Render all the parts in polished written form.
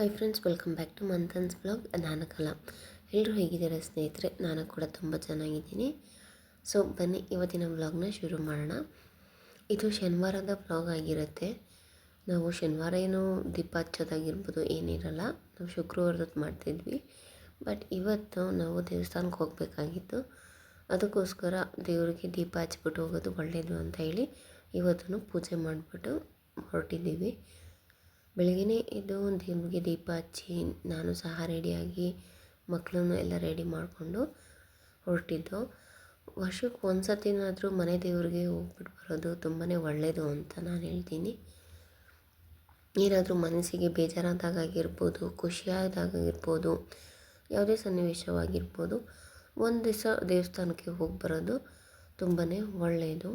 Hi friends, welcome back to Manthan's blog. ನಾನು ಕಲಾ. ಎಲ್ಲರೂ ಹೇಗಿದ್ದಾರೆ ಸ್ನೇಹಿತರೆ? ನಾನು ಕೂಡ ತುಂಬ ಚೆನ್ನಾಗಿದ್ದೀನಿ. ಸೊ ಬನ್ನಿ ಇವತ್ತಿನ ವ್ಲಾಗ್ನ ಶುರು ಮಾಡೋಣ. ಇದು ಶನಿವಾರದ ವ್ಲಾಗ್ ಆಗಿರುತ್ತೆ. ನಾವು ಶನಿವಾರ ಏನೋ ದೀಪ ಹಚ್ಚೋದಾಗಿರ್ಬೋದು ಏನಿರಲ್ಲ, ನಾವು ಶುಕ್ರವಾರದ್ದು ಮಾಡ್ತಿದ್ವಿ. ಬಟ್ ಇವತ್ತು ನಾವು ದೇವಸ್ಥಾನಕ್ಕೆ ಹೋಗಬೇಕಾಗಿತ್ತು. ಅದಕ್ಕೋಸ್ಕರ ದೇವರಿಗೆ ದೀಪ ಹಚ್ಬಿಟ್ಟು ಹೋಗೋದು ಒಳ್ಳೆಯದು ಅಂತ ಹೇಳಿ ಇವತ್ತು ಪೂಜೆ ಮಾಡಿಬಿಟ್ಟು ಹೊರಟಿದ್ದೀವಿ. ಬೆಳಗ್ಗೆ ಇದು ದೇವರಿಗೆ ದೀಪ ಹಚ್ಚಿ ನಾನು ಸಹ ರೆಡಿಯಾಗಿ ಮಕ್ಕಳನ್ನು ಎಲ್ಲ ರೆಡಿ ಮಾಡಿಕೊಂಡು ಹೊರಟಿದ್ದು. ವರ್ಷಕ್ಕೆ ಒಂದು ಸತಿನಾದರೂ ಮನೆ ದೇವ್ರಿಗೆ ಹೋಗ್ಬಿಟ್ಟು ಬರೋದು ತುಂಬಾ ಒಳ್ಳೆಯದು ಅಂತ ನಾನು ಹೇಳ್ತೀನಿ. ಏನಾದರೂ ಮನಸ್ಸಿಗೆ ಬೇಜಾರಾದಾಗಿರ್ಬೋದು, ಖುಷಿಯಾದಾಗಿರ್ಬೋದು, ಯಾವುದೇ ಸನ್ನಿವೇಶವಾಗಿರ್ಬೋದು, ಒಂದು ದಿವಸ ದೇವಸ್ಥಾನಕ್ಕೆ ಹೋಗಿ ಬರೋದು ತುಂಬಾ ಒಳ್ಳೆಯದು.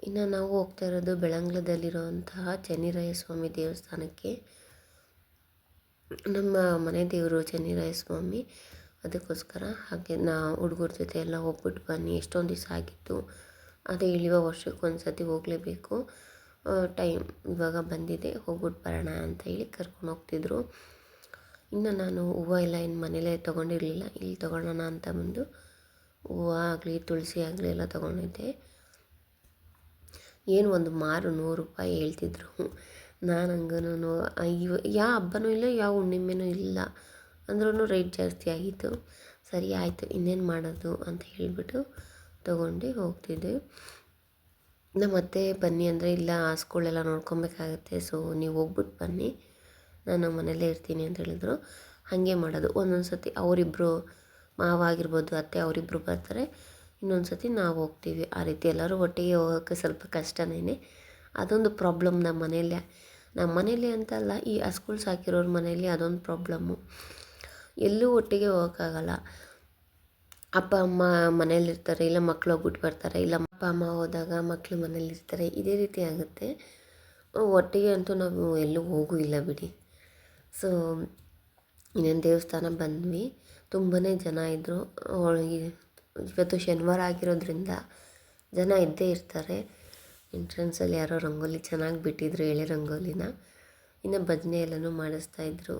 ಇನ್ನು ನಾವು ಹೋಗ್ತಾ ಇರೋದು ಬೆಳಂಗ್ಲದಲ್ಲಿರುವಂತಹ ಚೆನ್ನಿರಾಯ ಸ್ವಾಮಿ ದೇವಸ್ಥಾನಕ್ಕೆ. ನಮ್ಮ ಮನೆ ದೇವರು ಚೆನ್ನಿರಾಯ ಸ್ವಾಮಿ, ಅದಕ್ಕೋಸ್ಕರ ಹಾಗೆ ಹುಡುಗರ ಜೊತೆ ಎಲ್ಲ ಹೋಗ್ಬಿಟ್ಟು ಬನ್ನಿ, ಎಷ್ಟೊಂದು ದಿವಸ ಆಗಿತ್ತು, ಅದೇ ಇಳಿಯುವ ವರ್ಷಕ್ಕೆ ಒಂದು ಸತಿ ಹೋಗಲೇಬೇಕು, ಟೈಮ್ ಇವಾಗ ಬಂದಿದೆ, ಹೋಗ್ಬಿಟ್ಟು ಬರೋಣ ಅಂತ ಹೇಳಿ ಕರ್ಕೊಂಡು ಹೋಗ್ತಿದ್ರು. ಇನ್ನು ನಾನು ಹೂವು ಎಲ್ಲ ಇನ್ನು ಮನೇಲೇ ತೊಗೊಂಡಿರಲಿಲ್ಲ, ಇಲ್ಲಿ ತೊಗೊಳ್ಳೋಣ ಅಂತ ಬಂದು ಹೂವು ಆಗಲಿ ತುಳಸಿ ಆಗಲಿ ಎಲ್ಲ ತೊಗೊಂಡಿದ್ದೆ. ಏನು ಒಂದು ಮಾರು 100 ರೂಪಾಯಿ ಹೇಳ್ತಿದ್ರು. ನಾನು ಹಂಗೂ ಯಾವ ಹಬ್ಬನೂ ಇಲ್ಲ, ಯಾವ ಹುಣ್ಣಿಮೆನೂ ಇಲ್ಲ ಅಂದ್ರೂ ರೇಟ್ ಜಾಸ್ತಿ ಆಗಿತ್ತು. ಸರಿ ಆಯಿತು, ಇನ್ನೇನು ಮಾಡೋದು ಅಂತ ಹೇಳಿಬಿಟ್ಟು ತೊಗೊಂಡು ಹೋಗ್ತಿದ್ದೆ. ಮತ್ತೆ ಬನ್ನಿ ಅಂದರೆ ಇಲ್ಲ, ಸ್ಕೂಲೆಲ್ಲ ನೋಡ್ಕೊಬೇಕಾಗತ್ತೆ, ಸೊ ನೀವು ಹೋಗ್ಬಿಟ್ಟು ಬನ್ನಿ, ನಾನು ಮನೇಲೇ ಇರ್ತೀನಿ ಅಂತ ಹೇಳಿದ್ರು. ಹಾಗೆ ಮಾಡೋದು. ಒಂದೊಂದು ಸತಿ ಅವರಿಬ್ಬರು ಮಾವ ಆಗಿರ್ಬೋದು, ಅತ್ತೆ ಅವರಿಬ್ಬರು ಬರ್ತಾರೆ, ಇನ್ನೊಂದು ಸತಿ ನಾವು ಹೋಗ್ತೀವಿ. ಆ ರೀತಿ ಎಲ್ಲರೂ ಒಟ್ಟಿಗೆ ಹೋಗೋಕ್ಕೆ ಸ್ವಲ್ಪ ಕಷ್ಟನೇ. ಅದೊಂದು ಪ್ರಾಬ್ಲಮ್ ನಮ್ಮ ಮನೇಲಿ ಅಂತಲ್ಲ, ಈ ಹಸ್ಗಳು ಸಾಕಿರೋರ ಮನೇಲಿ ಅದೊಂದು ಪ್ರಾಬ್ಲಮ್ಮು. ಎಲ್ಲೂ ಒಟ್ಟಿಗೆ ಹೋಗೋಕ್ಕಾಗಲ್ಲ. ಅಪ್ಪ ಅಮ್ಮ ಮನೇಲಿರ್ತಾರೆ, ಇಲ್ಲ ಮಕ್ಕಳು ಹೋಗ್ಬಿಟ್ಟು ಬರ್ತಾರೆ, ಇಲ್ಲ ಅಪ್ಪ ಅಮ್ಮ ಹೋದಾಗ ಮಕ್ಕಳು ಮನೇಲಿರ್ತಾರೆ, ಇದೇ ರೀತಿ ಆಗುತ್ತೆ. ಒಟ್ಟಿಗೆ ಅಂತೂ ನಾವು ಎಲ್ಲೂ ಹೋಗೂ ಇಲ್ಲ ಬಿಡಿ. ಸೊ ಇನ್ನೇನು ದೇವಸ್ಥಾನ ಬಂದ್ವಿ. ತುಂಬಾ ಜನ ಇದ್ದರು. ಇವತ್ತು ಶನಿವಾರ ಆಗಿರೋದ್ರಿಂದ ಜನ ಇದ್ದೇ ಇರ್ತಾರೆ. ಎಂಟ್ರೆನ್ಸಲ್ಲಿ ಯಾರೋ ರಂಗೋಲಿ ಚೆನ್ನಾಗಿ ಬಿಟ್ಟಿದ್ರು, ಎಳೆ ರಂಗೋಲಿನ. ಇನ್ನು ಭಜನೆ ಎಲ್ಲನೂ ಮಾಡಿಸ್ತಾಯಿದ್ರು.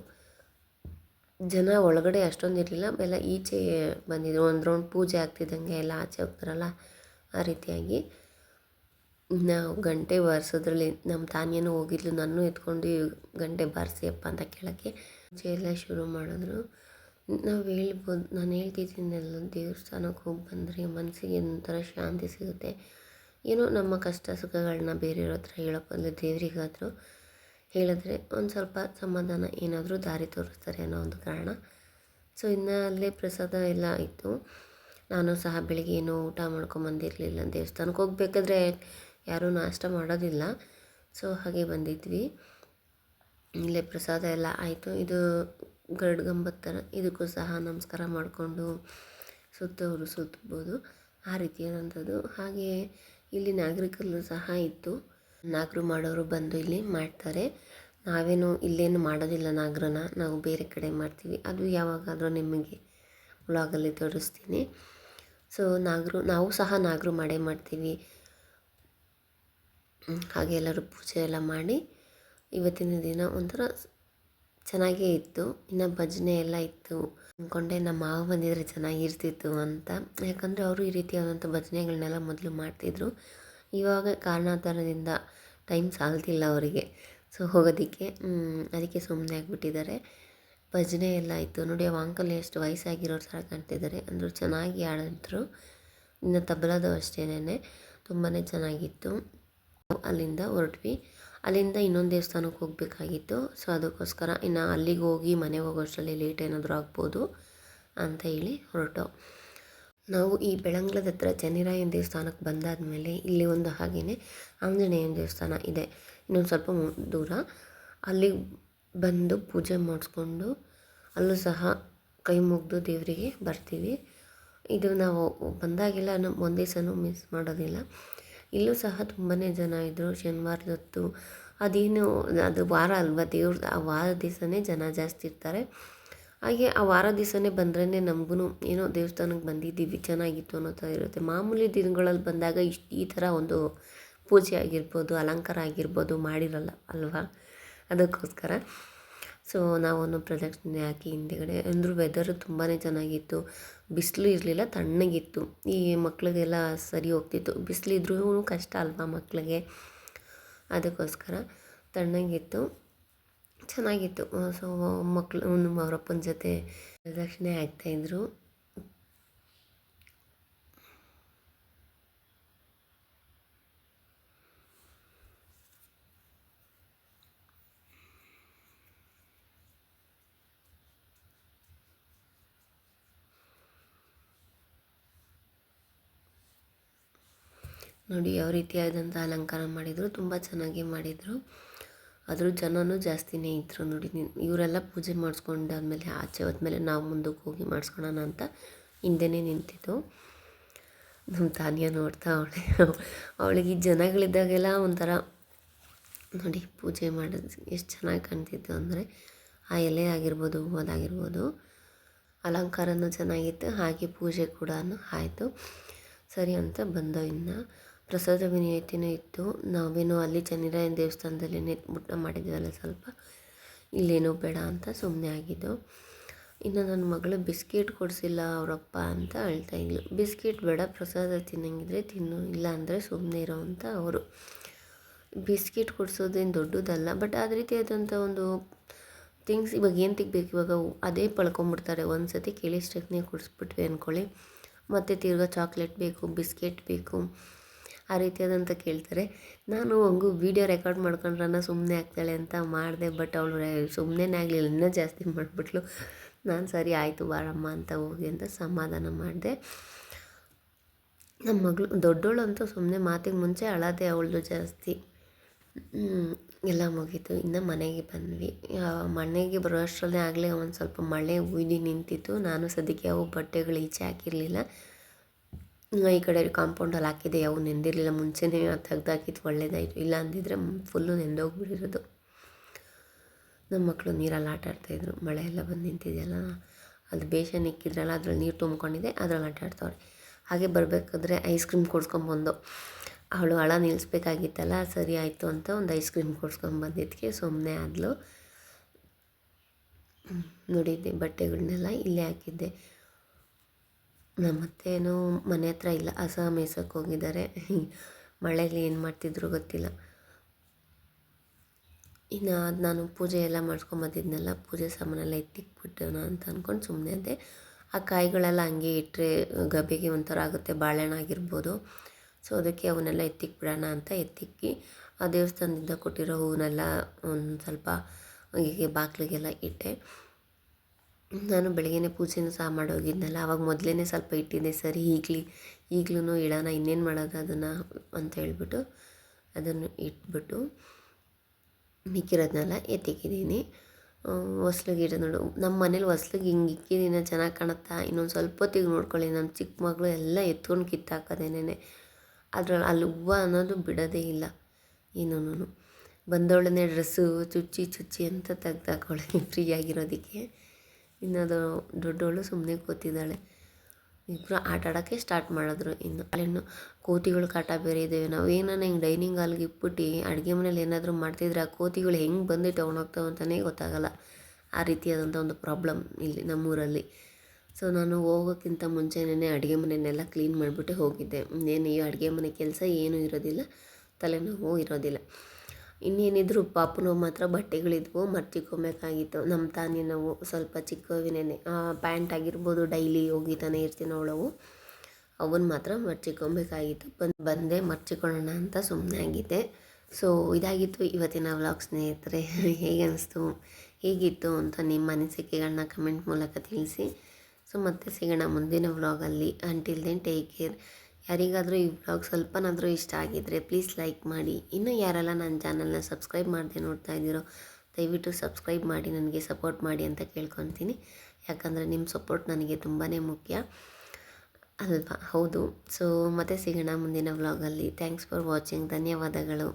ಜನ ಒಳಗಡೆ ಅಷ್ಟೊಂದು ಇರಲಿಲ್ಲ, ಎಲ್ಲ ಈಚೆ ಬಂದಿದ್ರು. ಒಂದು ರೌಂಡ್ ಪೂಜೆ ಆಗ್ತಿದ್ದಂಗೆ ಎಲ್ಲ ಆಚೆ ಹೋಗ್ತಾರಲ್ಲ, ಆ ರೀತಿಯಾಗಿ. ನಾವು ಗಂಟೆ ಬಾರಿಸೋದ್ರಲ್ಲಿ ನಮ್ಮ ತಾನಿಯೂ ಹೋಗಿದ್ಲು, ನನ್ನೂ ಎತ್ಕೊಂಡು ಗಂಟೆ ಬಾರಿಸಿಯಪ್ಪ ಅಂತ ಕೇಳೋಕ್ಕೆ ಪೂಜೆ ಎಲ್ಲ ಶುರು ಮಾಡಿದ್ರು. ನಾವು ಹೇಳ್ಬೋದು, ನಾನು ಹೇಳ್ತಿದ್ದೀನೆಲ್ಲ, ದೇವಸ್ಥಾನಕ್ಕೆ ಹೋಗಿ ಬಂದರೆ ಮನಸ್ಸಿಗೆ ಒಂಥರ ಶಾಂತಿ ಸಿಗುತ್ತೆ. ಏನೋ ನಮ್ಮ ಕಷ್ಟ ಸುಖಗಳನ್ನ ಬೇರೆಯವ್ರ ಹತ್ರ ಹೇಳೋ ಬದಲು ದೇವರಿಗಾದರೂ ಹೇಳಿದ್ರೆ ಒಂದು ಸ್ವಲ್ಪ ಸಮಾಧಾನ, ಏನಾದರೂ ದಾರಿ ತೋರಿಸ್ತಾರೆ ಅನ್ನೋ ಒಂದು ಕಾರಣ. ಸೊ ಇನ್ನು ಅಲ್ಲೇ ಪ್ರಸಾದ ಎಲ್ಲ ಇತ್ತು. ನಾನು ಸಹ ಬೆಳಿಗ್ಗೆ ಏನೋ ಊಟ ಮಾಡ್ಕೊಂಬಂದಿರಲಿಲ್ಲ. ದೇವಸ್ಥಾನಕ್ಕೆ ಹೋಗ್ಬೇಕಾದ್ರೆ ಯಾರೂ ನಾಷ್ಟ ಮಾಡೋದಿಲ್ಲ, ಸೊ ಹಾಗೆ ಬಂದಿದ್ವಿ. ಇಲ್ಲೇ ಪ್ರಸಾದ ಎಲ್ಲ ಆಯಿತು. ಇದು ಗರುಡಗಂಬದ ಥರ, ಇದಕ್ಕೂ ಸಹ ನಮಸ್ಕಾರ ಮಾಡಿಕೊಂಡು ಸುತ್ತೋರು ಸುತ್ತಬೋದು, ಆ ರೀತಿಯಾದಂಥದ್ದು. ಹಾಗೆ ಇಲ್ಲಿ ನಾಗರಿಕಲ್ಲೂ ಸಹ ಇತ್ತು. ನಾಗರು ಮಾಡೋರು ಬಂದು ಇಲ್ಲಿ ಮಾಡ್ತಾರೆ. ನಾವೇನು ಇಲ್ಲೇನು ಮಾಡೋದಿಲ್ಲ ನಾಗರನ್ನ, ನಾವು ಬೇರೆ ಕಡೆ ಮಾಡ್ತೀವಿ. ಅದು ಯಾವಾಗಾದರೂ ನಿಮಗೆ ವ್ಲಾಗಲ್ಲಿ ತೋರಿಸ್ತೀನಿ. ಸೊ ನಾವು ಸಹ ನಾಗರು ಮಾಡೇ ಮಾಡ್ತೀವಿ. ಹಾಗೆ ಎಲ್ಲರೂ ಪೂಜೆ ಎಲ್ಲ ಮಾಡಿ ಇವತ್ತಿನ ದಿನ ಒಂಥರ ಚೆನ್ನಾಗೇ ಇತ್ತು. ಇನ್ನು ಭಜನೆ ಎಲ್ಲ ಇತ್ತು. ಅಂದ್ಕೊಂಡೆ ನಮ್ಮ ಮಾವ ಬಂದಿದ್ರೆ ಚೆನ್ನಾಗಿರ್ತಿತ್ತು ಅಂತ, ಯಾಕಂದರೆ ಅವರು ಈ ರೀತಿಯಾದಂಥ ಭಜನೆಗಳನ್ನೆಲ್ಲ ಮೊದಲು ಮಾಡ್ತಿದ್ರು. ಇವಾಗ ಕಾರಣಾಂತರದಿಂದ ಟೈಮ್ ಸಾಲ್ತಿಲ್ಲ ಅವರಿಗೆ, ಸೊ ಹೋಗೋದಕ್ಕೆ, ಅದಕ್ಕೆ ಸುಮ್ಮನೆ ಆಗಿಬಿಟ್ಟಿದ್ದಾರೆ. ಭಜನೆ ಎಲ್ಲ ಇತ್ತು ನೋಡಿ. ಅವ ಅಂಕಲ್ ಎಷ್ಟು ವಯಸ್ಸಾಗಿರೋರು ಥರ ಕಾಣ್ತಿದ್ದಾರೆ, ಅಂದರೂ ಚೆನ್ನಾಗಿ ಆಡಿದ್ರು. ಇನ್ನು ತಬಲದು ಅಷ್ಟೇನೆ, ತುಂಬಾ ಚೆನ್ನಾಗಿತ್ತು. ಅಲ್ಲಿಂದ ಹೊರಟ್ವಿ. ಅಲ್ಲಿಂದ ಇನ್ನೊಂದು ದೇವಸ್ಥಾನಕ್ಕೆ ಹೋಗಬೇಕಾಗಿತ್ತು. ಸೊ ಅದಕ್ಕೋಸ್ಕರ ಇನ್ನು ಅಲ್ಲಿಗೆ ಹೋಗಿ ಮನೆಗೆ ಹೋಗೋಷ್ಟರಲ್ಲಿ ಲೇಟ್ ಏನಾದರೂ ಆಗ್ಬೋದು ಅಂತ ಹೇಳಿ ಹೊರಟು. ನಾವು ಈ ಬೆಳಂಗ್ಲದ ಹತ್ರ ಚೆನ್ನಿರಾಯನ ದೇವಸ್ಥಾನಕ್ಕೆ ಬಂದಾದಮೇಲೆ ಇಲ್ಲಿ ಒಂದು ಹಾಗೆಯೇ ಆಂಜನೇಯನ ದೇವಸ್ಥಾನ ಇದೆ, ಇನ್ನೊಂದು ಸ್ವಲ್ಪ ದೂರ. ಅಲ್ಲಿಗೆ ಬಂದು ಪೂಜೆ ಮಾಡಿಸ್ಕೊಂಡು ಅಲ್ಲೂ ಸಹ ಕೈ ಮುಗಿದು ದೇವರಿಗೆ ಬರ್ತೀವಿ. ಇದು ನಾವು ಬಂದಾಗೆಲ್ಲ ಒಂದು ದಿವಸನೂ ಮಿಸ್ ಮಾಡೋದಿಲ್ಲ. ಇಲ್ಲೂ ಸಹ ತುಂಬಾ ಜನ ಇದ್ದರು ಶನಿವಾರದೊತ್ತು. ಅದೇನು ಅದು ವಾರ ಅಲ್ವಾ, ದೇವ್ರ ಆ ವಾರ ದಿವಸನೇ ಜನ ಜಾಸ್ತಿ ಇರ್ತಾರೆ. ಹಾಗೆ ಆ ವಾರ ದಿವಸನೇ ಬಂದ್ರೇ ನಮಗೂ ಏನೋ ದೇವಸ್ಥಾನಕ್ಕೆ ಬಂದಿದ್ದೀವಿ, ಚೆನ್ನಾಗಿತ್ತು ಅನ್ನೋ ಥರ ಇರುತ್ತೆ. ಮಾಮೂಲಿ ದಿನಗಳಲ್ಲಿ ಬಂದಾಗ ಈ ಥರ ಒಂದು ಪೂಜೆ ಆಗಿರ್ಬೋದು, ಅಲಂಕಾರ ಆಗಿರ್ಬೋದು ಮಾಡಿರಲ್ಲ ಅಲ್ವಾ, ಅದಕ್ಕೋಸ್ಕರ ಸೊ ನಾವನ್ನು ಪ್ರದಕ್ಷಿಣೆ ಹಾಕಿ ಹಿಂದೆಗಡೆ ಅಂದರೂ ವೆದರು ತುಂಬಾ ಚೆನ್ನಾಗಿತ್ತು. ಬಿಸಿಲು ಇರಲಿಲ್ಲ, ತಣ್ಣಗಿತ್ತು. ಈ ಮಕ್ಳಿಗೆಲ್ಲ ಸರಿ ಹೋಗ್ತಿತ್ತು. ಬಿಸಿಲಿದ್ರೂ ಕಷ್ಟ ಅಲ್ವಾ ಮಕ್ಕಳಿಗೆ, ಅದಕ್ಕೋಸ್ಕರ ತಣ್ಣಗಿತ್ತು, ಚೆನ್ನಾಗಿತ್ತು. ಸೊ ಮಕ್ಕಳು ಅವರಪ್ಪನ ಜೊತೆ ಪ್ರದಕ್ಷಿಣೆ ಆಗ್ತಾಯಿದ್ರು. ನೋಡಿ ಯಾವ ರೀತಿಯಾದಂಥ ಅಲಂಕಾರ ಮಾಡಿದರು, ತುಂಬ ಚೆನ್ನಾಗಿ ಮಾಡಿದರು. ಆದರೂ ಜನನೂ ಜಾಸ್ತಿನೇ ಇದ್ದರು. ನೋಡಿ ಇವರೆಲ್ಲ ಪೂಜೆ ಮಾಡಿಸ್ಕೊಂಡಾದ್ಮೇಲೆ ಆಚೆ ಹೋದ್ಮೇಲೆ ನಾವು ಮುಂದಕ್ಕೆ ಹೋಗಿ ಮಾಡಿಸ್ಕೊಳ್ಳೋಣ ಅಂತ ಹಿಂದೆನೇ ನಿಂತಿದ್ದು. ನಮ್ಮ ತಾನಿಯ ನೋಡ್ತಾ ಅವಳಿಗೆ ಈ ಜನಗಳಿದ್ದಾಗೆಲ್ಲ ಒಂಥರ ನೋಡಿ ಪೂಜೆ ಮಾಡೋದು ಎಷ್ಟು ಚೆನ್ನಾಗಿ ಕಾಣ್ತಿತ್ತು ಅಂದರೆ, ಆ ಎಲೆ ಆಗಿರ್ಬೋದು, ಹೂವದಾಗಿರ್ಬೋದು, ಅಲಂಕಾರನೂ ಚೆನ್ನಾಗಿತ್ತು, ಹಾಗೆ ಪೂಜೆ ಕೂಡ ಆಯಿತು. ಸರಿ ಅಂತ ಬಂದೋ. ಇನ್ನು ಪ್ರಸಾದ ವಿನಿಯೋಗನೂ ಇತ್ತು. ನಾವೇನೋ ಅಲ್ಲಿ ಚನ್ನರಾಯನ ದೇವಸ್ಥಾನದಲ್ಲಿ ಊಟ ಮಾಡಿದ್ವಲ್ಲ, ಸ್ವಲ್ಪ ಇಲ್ಲೇನೋ ಬೇಡ ಅಂತ ಸುಮ್ಮನೆ ಆಗಿದ್ದು. ಇನ್ನು ನನ್ನ ಮಗಳು ಬಿಸ್ಕೆಟ್ ಕೊಡಿಸಿಲ್ಲ ಅವರಪ್ಪ ಅಂತ ಇದ್ಲು. ಬಿಸ್ಕೆಟ್ ಬೇಡ, ಪ್ರಸಾದ ತಿನ್ನಂಗಿದ್ರೆ ತಿನ್ನು, ಇಲ್ಲ ಅಂದರೆ ಸುಮ್ಮನೆ ಇರೋ ಅಂತ ಅವರು. ಬಿಸ್ಕೆಟ್ ಕೊಡಿಸೋದೇನು ದೊಡ್ಡದಲ್ಲ, ಬಟ್ ಅದೇ ರೀತಿಯಾದಂಥ ಒಂದು ಥಿಂಗ್ಸ್ ಇವಾಗ ಏನು ತೆಗ್ಬೇಕು, ಇವಾಗ ಅದೇ ಪಳ್ಕೊಂಬಿಡ್ತಾರೆ. ಒಂದು ಸತಿ ಕೇಳಿಷ್ಟಕ್ಕೆ ಕೊಡಿಸ್ಬಿಟ್ವಿ ಅಂದ್ಕೊಳ್ಳಿ, ಮತ್ತು ತಿರ್ಗಾ ಚಾಕ್ಲೇಟ್ ಬೇಕು, ಬಿಸ್ಕೆಟ್ ಬೇಕು, ಆ ರೀತಿಯಾದಂಥ ಕೇಳ್ತಾರೆ. ನಾನು ಹಂಗೂ ವೀಡಿಯೋ ರೆಕಾರ್ಡ್ ಮಾಡ್ಕೊಂಡ್ರನ್ನ ಸುಮ್ಮನೆ ಆಗ್ತಾಳೆ ಅಂತ ಮಾಡಿದೆ, ಬಟ್ ಅವಳು ಸುಮ್ಮನೆ ಆಗಲಿಲ್ಲ, ಇನ್ನೂ ಜಾಸ್ತಿ ಮಾಡಿಬಿಟ್ಲು. ನಾನು ಸರಿ ಆಯಿತು ಬಾರಮ್ಮ ಅಂತ ಹೋಗಿ ಅಂತ ಸಮಾಧಾನ ಮಾಡಿದೆ. ನಮ್ಮ ಮಗಳು ದೊಡ್ಡೋಳಂತೂ ಸುಮ್ಮನೆ ಮಾತಿಗೆ ಮುಂಚೆ ಅಳೋದೆ ಅವಳದು ಜಾಸ್ತಿ. ಎಲ್ಲ ಮುಗೀತು. ಇನ್ನು ಮನೆಗೆ ಬಂದ್ವಿ. ಮನೆಗೆ ಬರೋ ಅಷ್ಟರಲ್ಲೇ ಆಗಲೇ ಒಂದು ಸ್ವಲ್ಪ ಮಳೆ ಉಯ್ದು ನಿಂತಿತ್ತು. ನಾನು ಸದ್ಯಕ್ಕೆ ಯಾವ ಬಟ್ಟೆಗಳು ಈಚೆ ಹಾಕಿರಲಿಲ್ಲ. ಈ ಕಡೆ ಕಾಂಪೌಂಡಲ್ಲಿ ಹಾಕಿದೆ, ಯಾವ ನೆಂದಿರಲಿಲ್ಲ. ಮುಂಚೆನೇ ತೆಗ್ದಾಕಿತ್ತು, ಒಳ್ಳೇದಾಯಿತು. ಇಲ್ಲ ಅಂದಿದ್ರೆ ಫುಲ್ಲು ನೆಂದೋಗ್ಬಿಟ್ಟಿರೋದು. ನಮ್ಮ ಮಕ್ಕಳು ನೀರಲ್ಲಿ ಆಟ ಆಡ್ತಾಯಿದ್ರು. ಮಳೆ ಎಲ್ಲ ಬಂದು ನಿಂತಿದೆಯಲ್ಲ, ಅದು ಬೇಷನ್ ಇಕ್ಕಿದ್ರಲ್ಲ, ಅದ್ರಲ್ಲಿ ನೀರು ತುಂಬ್ಕೊಂಡಿದೆ, ಅದ್ರಲ್ಲಿ ಆಟ ಆಡ್ತಾವ್ರೆ. ಹಾಗೆ ಬರಬೇಕಾದ್ರೆ ಐಸ್ ಕ್ರೀಮ್ ಕೊಡ್ಸ್ಕೊಂಬಂದು, ಅವಳು ಹಳ ನಿಲ್ಲಿಸ್ಬೇಕಾಗಿತ್ತಲ್ಲ, ಸರಿ ಆಯಿತು ಅಂತ ಒಂದು ಐಸ್ ಕ್ರೀಮ್ ಕೊಡ್ಸ್ಕೊಂಬಂದಿದ್ದಕ್ಕೆ ಸುಮ್ಮನೆ ಆದಳು. ನೋಡಿದ್ದೆ ಬಟ್ಟೆಗಳನ್ನೆಲ್ಲ ಇಲ್ಲೇ ಹಾಕಿದ್ದೆ. ನಮ್ಮತ್ತೇನೋ ಮನೆ ಹತ್ರ ಇಲ್ಲ, ಹಸ ಮೇಯ್ಸೋಕ್ಕೆ ಹೋಗಿದ್ದಾರೆ. ಮಳೆಯಲ್ಲಿ ಏನು ಮಾಡ್ತಿದ್ರು ಗೊತ್ತಿಲ್ಲ. ಇನ್ನು ಅದು ನಾನು ಪೂಜೆ ಎಲ್ಲ ಮಾಡಿಸ್ಕೊಂಬಂದಿದ್ನೆಲ್ಲ, ಪೂಜೆ ಸಾಮಾನೆಲ್ಲ ಎತ್ತಿಕ್ಬಿಟ್ಟೋಣ ಅಂತ ಅಂದ್ಕೊಂಡು ಸುಮ್ಮನೆ ಅದೇ. ಆ ಕಾಯಿಗಳೆಲ್ಲ ಹಂಗೆ ಇಟ್ಟರೆ ಗಬೆಗೆ ಒಂಥರ ಆಗುತ್ತೆ, ಬಾಳೆಹಣ್ಣು ಆಗಿರ್ಬೋದು. ಸೊ ಅದಕ್ಕೆ ಅವನ್ನೆಲ್ಲ ಎತ್ತಿಕ್ಬಿಡೋಣ ಅಂತ ಎತ್ತಿಕ್ಕಿ, ಆ ದೇವಸ್ಥಾನದಿಂದ ಕೊಟ್ಟಿರೋ ಹೂವನ್ನೆಲ್ಲ ಒಂದು ಸ್ವಲ್ಪ ಹೀಗೆ ಬಾಗಿಲಿಗೆಲ್ಲ ಇಟ್ಟೆ. ನಾನು ಬೆಳಗ್ಗೆನೇ ಪೂಜೆನೂ ಸಹ ಮಾಡೋಗಿದ್ನಲ್ಲ, ಆವಾಗ ಮೊದಲೇ ಸ್ವಲ್ಪ ಇಟ್ಟಿದ್ದೆ. ಸರಿ ಈಗಲೂ ಇಡೋಣ, ಇನ್ನೇನು ಮಾಡೋದು ಅದನ್ನು ಅಂತ ಹೇಳ್ಬಿಟ್ಟು ಅದನ್ನು ಇಟ್ಬಿಟ್ಟು ಮಿಕ್ಕಿರೋದನ್ನೆಲ್ಲ ಎತ್ತಿಕ್ಕಿದ್ದೀನಿ. ಹೊಸ್ಲಿಗೆ ಇಟ್ಟು ನೋಡು, ನಮ್ಮ ಮನೇಲಿ ಹೊಸ್ಲಿಗೆ ಹಿಂಗೆ ಇಕ್ಕಿದ್ದೀನ ಚೆನ್ನಾಗಿ ಕಾಣುತ್ತಾ, ಇನ್ನೊಂದು ಸ್ವಲ್ಪ ಹೊತ್ತಿಗೆ ನೋಡ್ಕೊಳ್ಳಿ, ನಮ್ಮ ಚಿಕ್ಕ ಮಗಳು ಎಲ್ಲ ಎತ್ಕೊಂಡು ಕಿತ್ತಾಕೋದೇನೆ. ಅದ್ರಲ್ಲಿ ಅಲ್ಲಿ ಹೂವು ಅನ್ನೋದು ಬಿಡೋದೇ ಇಲ್ಲ. ಇನ್ನೂ ಬಂದವಳನ್ನೇ ಡ್ರೆಸ್ಸು ಚುಚ್ಚಿ ಅಂತ ತೆಗ್ದಾಕೊಳ್ಳಿ ಫ್ರೀಯಾಗಿರೋದಕ್ಕೆ. ಇನ್ನದು ದೊಡ್ಡವಳು ಸುಮ್ಮನೆ ಕೂತಿದ್ದಾಳೆ. ಇಬ್ಬರು ಆಟ ಆಡೋಕ್ಕೆ ಸ್ಟಾರ್ಟ್ ಮಾಡಿದ್ರು. ಇನ್ನು ಕೋತಿಗಳು ಕಾಟ ಬೇರೆ ಇದ್ದಾವೆ. ನಾವು ಏನಾನ ಹಿಂಗೆ ಡೈನಿಂಗ್ ಹಾಲ್ಗೆ ಇಟ್ಬಿಟ್ಟು ಅಡುಗೆ ಮನೇಲಿ ಏನಾದರೂ ಮಾಡ್ತಿದ್ರೆ ಆ ಕೋತಿಗಳು ಹೆಂಗೆ ಬಂದು ತೊಗೊಂಡೋಗ್ತಾವೆ ಅಂತಲೇ ಗೊತ್ತಾಗಲ್ಲ. ಆ ರೀತಿಯಾದಂಥ ಒಂದು ಪ್ರಾಬ್ಲಮ್ ಇಲ್ಲಿ ನಮ್ಮೂರಲ್ಲಿ. ಸೊ ನಾನು ಹೋಗೋಕ್ಕಿಂತ ಮುಂಚೆನೇ ಅಡುಗೆ ಮನೆಯನ್ನೆಲ್ಲ ಕ್ಲೀನ್ ಮಾಡಿಬಿಟ್ಟು ಹೋಗಿದ್ದೆ. ಇನ್ನೇನು ಈ ಅಡುಗೆ ಮನೆ ಕೆಲಸ ಏನೂ ಇರೋದಿಲ್ಲ, ತಲೆನೋವು ಇರೋದಿಲ್ಲ. ಇನ್ನೇನಿದ್ರು ಪಾಪುನವು ಮಾತ್ರ ಬಟ್ಟೆಗಳಿದ್ವು, ಮರ್ಚಿಕೊಬೇಕಾಗಿತ್ತು. ನಮ್ಮ ತಾನೇ ನಾವು ಸ್ವಲ್ಪ ಚಿಕ್ಕವಿನೇ ಪ್ಯಾಂಟ್ ಆಗಿರ್ಬೋದು, ಡೈಲಿ ಒಗಿತಾನೆ ಇರ್ತೀನಿ ಅವಳವು, ಅವನ್ನ ಮಾತ್ರ ಮರ್ಚಿಕೊಬೇಕಾಗಿತ್ತು. ಬಂದೆ ಮರ್ಚಿಕೊಳ್ಳೋಣ ಅಂತ ಸುಮ್ಮನೆ ಆಗಿದ್ದೆ. ಸೊ ಇದಾಗಿತ್ತು ಇವತ್ತಿನ ವ್ಲಾಗ್ ಸ್ನೇಹಿತರೆ. ಹೇಗೆ ಅನಿಸ್ತು, ಹೇಗಿತ್ತು ಅಂತ ನಿಮ್ಮ ಅನಿಸಿಕೆಗಳನ್ನ ಕಮೆಂಟ್ ಮೂಲಕ ತಿಳಿಸಿ. ಸೊ ಮತ್ತೆ ಸಿಗೋಣ ಮುಂದಿನ ವ್ಲಾಗಲ್ಲಿ. Until then take care. ಯಾರಿಗಾದರೂ ಈ ವ್ಲಾಗ್ ಸ್ವಲ್ಪನಾದರೂ ಇಷ್ಟ ಆಗಿದ್ದರೆ ಪ್ಲೀಸ್ ಲೈಕ್ ಮಾಡಿ. ಇನ್ನೂ ಯಾರೆಲ್ಲ ನನ್ನ ಚಾನಲ್ನ ಸಬ್ಸ್ಕ್ರೈಬ್ ಮಾಡದೆ ನೋಡ್ತಾ ಇದ್ದೀರೋ ದಯವಿಟ್ಟು ಸಬ್ಸ್ಕ್ರೈಬ್ ಮಾಡಿ, ನನಗೆ ಸಪೋರ್ಟ್ ಮಾಡಿ ಅಂತ ಕೇಳ್ಕೊತೀನಿ. ಯಾಕಂದರೆ ನಿಮ್ಮ ಸಪೋರ್ಟ್ ನನಗೆ ತುಂಬಾ ಮುಖ್ಯ ಅಲ್ವಾ? ಹೌದು. ಸೊ ಮತ್ತೆ ಸಿಗೋಣ ಮುಂದಿನ ವ್ಲಾಗಲ್ಲಿ. Thanks for watching. ಧನ್ಯವಾದಗಳು.